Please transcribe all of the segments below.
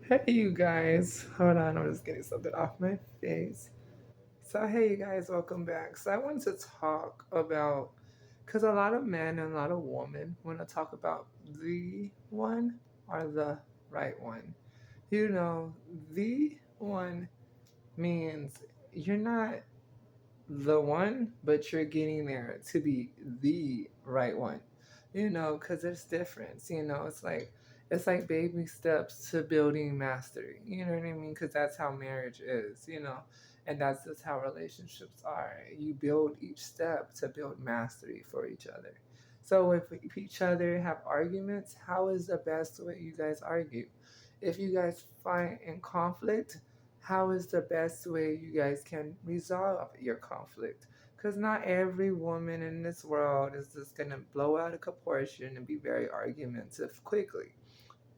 Hey, you guys. Hold on, I'm just getting something off my face. So, hey, you guys, welcome back. So, I wanted to talk about because a lot of men and a lot of women want to talk about the one or the right one. The one means you're not the one, but you're getting there to be the right one. Because there's difference. It's like baby steps to building mastery. You know what I mean? Because that's how marriage is. And that's just how relationships are. You build each step to build mastery for each other. So if each other have arguments, how is the best way you guys argue? If you guys find in conflict, how is the best way you guys can resolve your conflict? Because not every woman in this world is just going to blow out of proportion and be very argumentative quickly.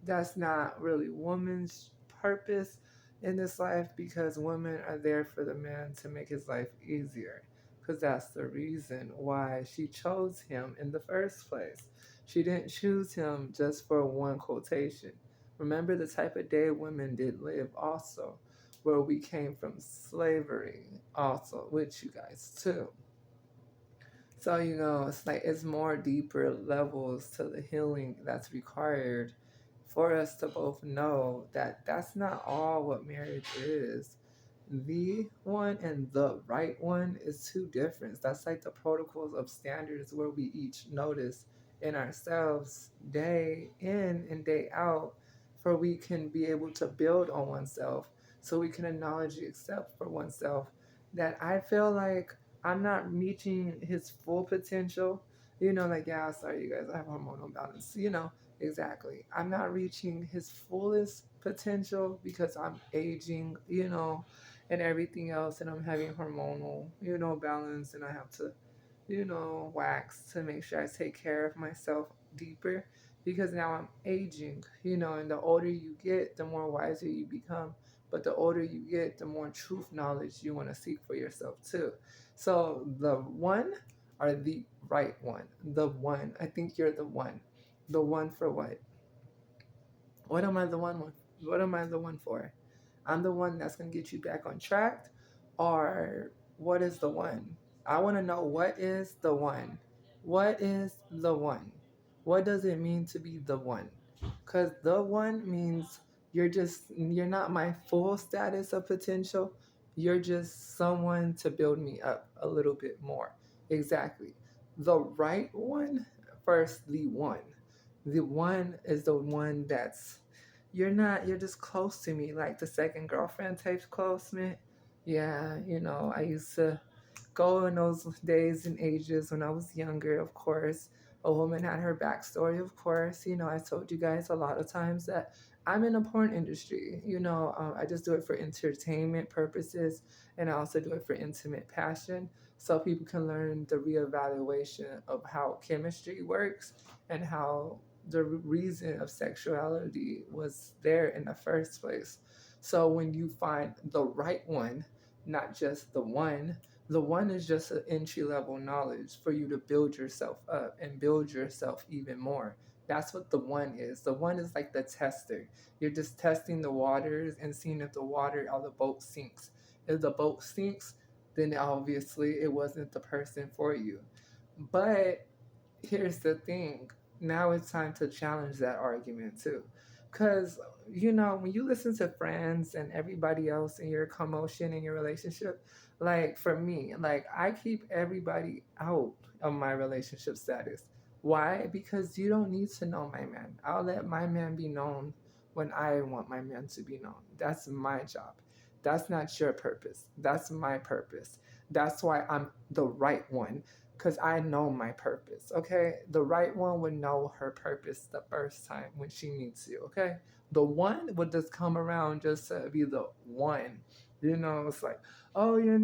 That's not really woman's purpose in this life, because women are there for the man to make his life easier. Because that's the reason why she chose him in the first place. She didn't choose him just for one quotation. Remember the type of day women did live also, where we came from slavery also, with you guys too. So, it's like it's more deeper levels to the healing that's required for us to both know that that's not all what marriage is. The one and the right one is two different. That's like the protocols of standards where we each notice in ourselves day in and day out, for we can be able to build on oneself, so we can acknowledge and accept for oneself that I feel like I'm not reaching his full potential. Like, yeah, sorry, you guys, I have hormonal balance. Exactly. I'm not reaching his fullest potential because I'm aging, and everything else, and I'm having hormonal, balance, and I have to, wax to make sure I take care of myself deeper, because now I'm aging, and the older you get, the more wiser you become. But the older you get, the more truth knowledge you want to seek for yourself too. So the one or the right one, the one, I think you're the one. The one for what? What am I the one with? What am I the one for? I'm the one that's going to get you back on track, or what is the one? I want to know, what is the one? What is the one? What does it mean to be the one? Because the one means you're not my full status of potential. You're just someone to build me up a little bit more. Exactly. The right one, first, the one. The one is the one that's you're just close to me, like the second girlfriend type closeness. Yeah, I used to go in those days and ages when I was younger, of course. A woman had her backstory, of course. I told you guys a lot of times that I'm in the porn industry. I just do it for entertainment purposes, and I also do it for intimate passion, so people can learn the reevaluation of how chemistry works and how the reason of sexuality was there in the first place. So when you find the right one, not just the one is just an entry level knowledge for you to build yourself up and build yourself even more. That's what the one is. The one is like the tester. You're just testing the waters and seeing if the water or the boat sinks. If the boat sinks, then obviously it wasn't the person for you. But here's the thing, now it's time to challenge that argument too. Because, when you listen to friends and everybody else in your commotion in your relationship, like for me, like I keep everybody out of my relationship status. Why? Because you don't need to know my man. I'll let my man be known when I want my man to be known. That's my job. That's not your purpose. That's my purpose. That's why I'm the right one, because I know my purpose, okay? The right one would know her purpose the first time when she meets you, okay? The one would just come around just to be the one. It's like, oh, you're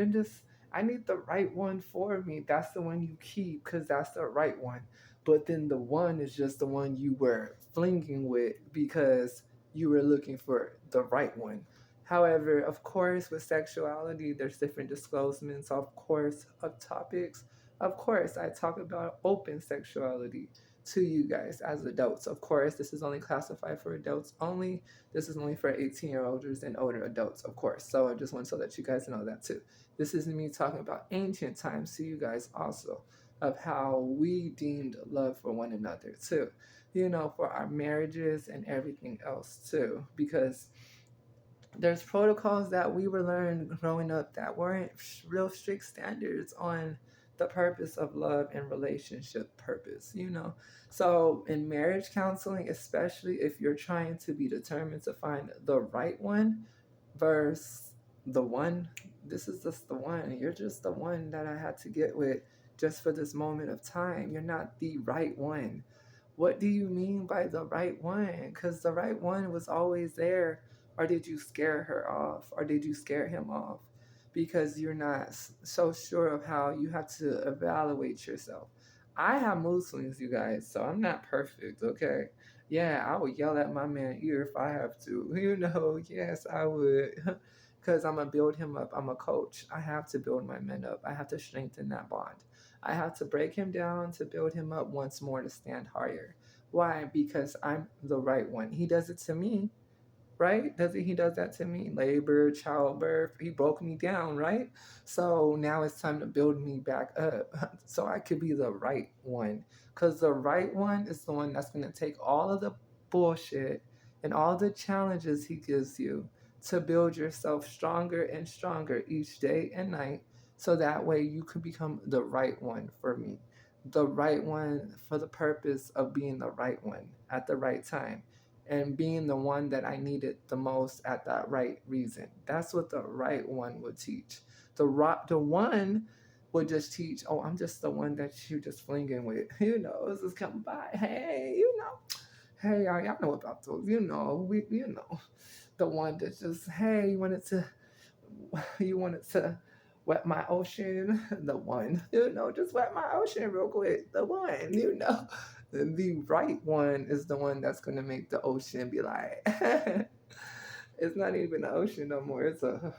just, I need the right one for me. That's the one you keep because that's the right one. But then the one is just the one you were flinging with because you were looking for the right one. However, of course, with sexuality, there's different disclosements, of course, of topics. Of course, I talk about open sexuality to you guys as adults. Of course, this is only classified for adults only. This is only for 18-year-olds and older adults, of course. So I just want to let you guys know that too. This is me talking about ancient times to you guys also, of how we deemed love for one another too, for our marriages and everything else too, because there's protocols that we were learned growing up that weren't real strict standards on the purpose of love and relationship purpose. So in marriage counseling, especially if you're trying to be determined to find the right one versus the one, this is just the one, you're just the one that I had to get with just for this moment of time. You're not the right one. What do you mean by the right one? Because the right one was always there. Or did you scare her off? Or did you scare him off? Because you're not so sure of how you have to evaluate yourself. I have mood swings, you guys, so I'm not perfect, okay? Yeah, I would yell at my man ear if I have to. Yes, I would. Because I'm going to build him up. I'm a coach. I have to build my men up. I have to strengthen that bond. I have to break him down to build him up once more to stand higher. Why? Because I'm the right one. He does it to me, right? Doesn't he does that to me? Labor, childbirth, he broke me down, right? So now it's time to build me back up so I could be the right one. Because the right one is the one that's going to take all of the bullshit and all the challenges he gives you to build yourself stronger and stronger each day and night, so that way you could become the right one for me. The right one for the purpose of being the right one at the right time and being the one that I needed the most at that right reason. That's what the right one would teach. The one would just teach, oh, I'm just the one that you just flinging with. It's just come by. Hey, Hey, y'all know about those. The one that just, hey, you wanted to wet my ocean. The one, just wet my ocean real quick. The one. The right one is the one that's gonna make the ocean be like, it's not even the ocean no more. It's a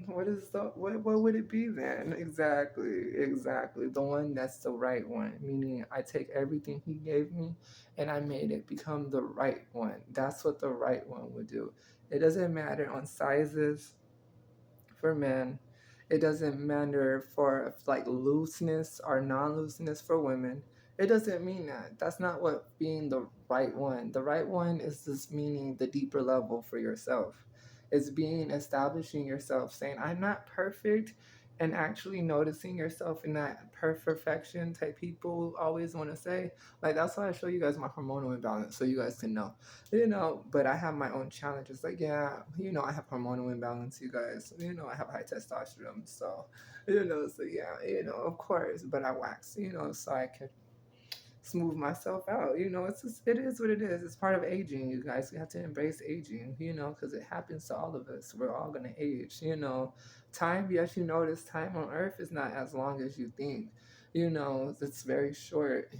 what is what would it be then? Exactly. The one that's the right one, meaning I take everything he gave me and I made it become the right one. That's what the right one would do. It doesn't matter on sizes for men. It doesn't matter for like looseness or non-looseness for women. It doesn't mean that. That's not what being the right one. The right one is just meaning the deeper level for yourself. It's being establishing yourself, saying, I'm not perfect, and actually noticing yourself in that perfection type people always want to say. Like, that's why I show you guys my hormonal imbalance so you guys can know. But I have my own challenges. Like, yeah, I have hormonal imbalance, you guys. I have high testosterone. So yeah, of course. But I wax, so I can smooth myself out. It is what it is. It's part of aging, you guys. We have to embrace aging, because it happens to all of us. We're all going to age. Time, yes, time on earth is not as long as you think. It's very short,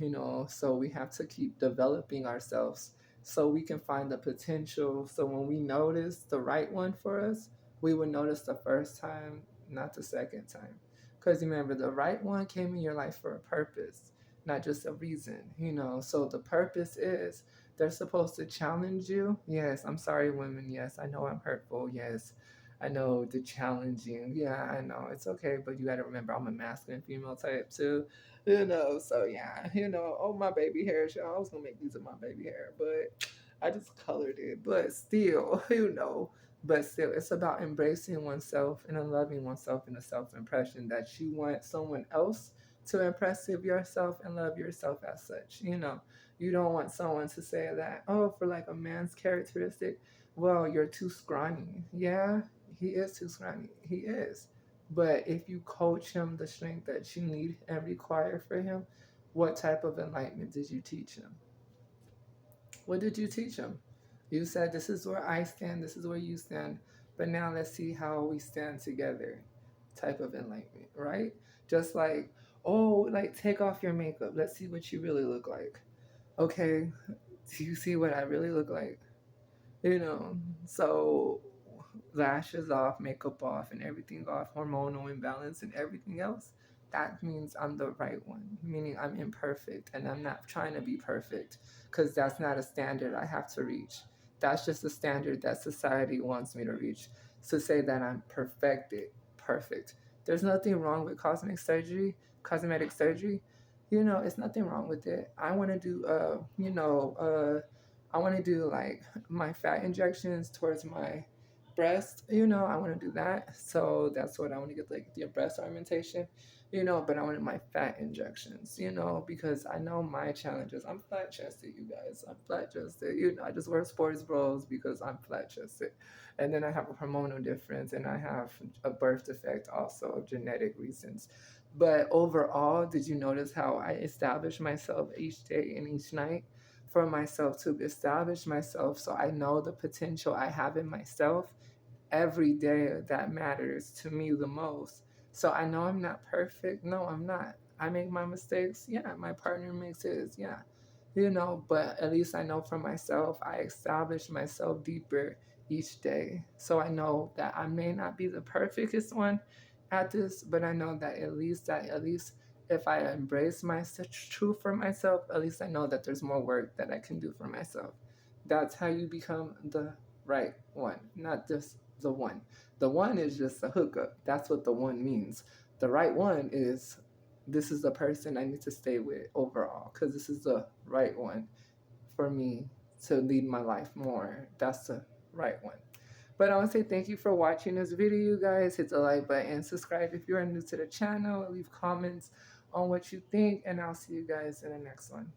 so we have to keep developing ourselves so we can find the potential. So when we notice the right one for us, we would notice the first time, not the second time. Because remember, the right one came in your life for a purpose, not just a reason. So the purpose is they're supposed to challenge you. Yes, I'm sorry, women. Yes, I know I'm hurtful. Yes, I know the challenging. Yeah, I know. It's okay, but you got to remember I'm a masculine female type too. So yeah, oh, my baby hairs, y'all. I was going to make these of my baby hair, but I just colored it. But still, it's about embracing oneself and loving oneself in a self impression that you want someone else to impress yourself and love yourself as such. You don't want someone to say that, oh, for like a man's characteristic, well, you're too scrawny. Yeah, he is too scrawny. He is. But if you coach him the strength that you need and require for him, what type of enlightenment did you teach him? What did you teach him? You said, this is where I stand, this is where you stand, but now let's see how we stand together type of enlightenment, right? Just like, oh, like take off your makeup. Let's see what you really look like. Okay, do you see what I really look like? So lashes off, makeup off, and everything off, hormonal imbalance and everything else. that means I'm the right one, meaning I'm imperfect and I'm not trying to be perfect because that's not a standard I have to reach. That's just a standard that society wants me to reach. To say that I'm perfected, perfect. There's nothing wrong with cosmetic surgery. It's nothing wrong with it. I want to do, I want to do like my fat injections towards my breast. I want to do that. So that's what I want to get, like the breast augmentation. But I wanted my fat injections. Because I know my challenges. I'm flat chested, you guys. I'm flat chested. I just wear sports bras because I'm flat chested, and then I have a hormonal difference, and I have a birth defect also, genetic reasons. But overall, did you notice how I establish myself each day and each night for myself, to establish myself so I know the potential I have in myself every day that matters to me the most. So I know I'm not perfect. No, I'm not. I make my mistakes. Yeah, my partner makes his. Yeah. But at least I know for myself, I establish myself deeper each day. So I know that I may not be the perfectest one at this, but I know that at least if I embrace my truth for myself, at least I know that there's more work that I can do for myself. That's how you become the right one, not just the one. The one is just a hookup. That's what the one means. The right one is, this is the person I need to stay with overall, because this is the right one for me to lead my life more. That's the right one. But I want to say thank you for watching this video, you guys. Hit the like button, subscribe if you're new to the channel, leave comments on what you think, and I'll see you guys in the next one.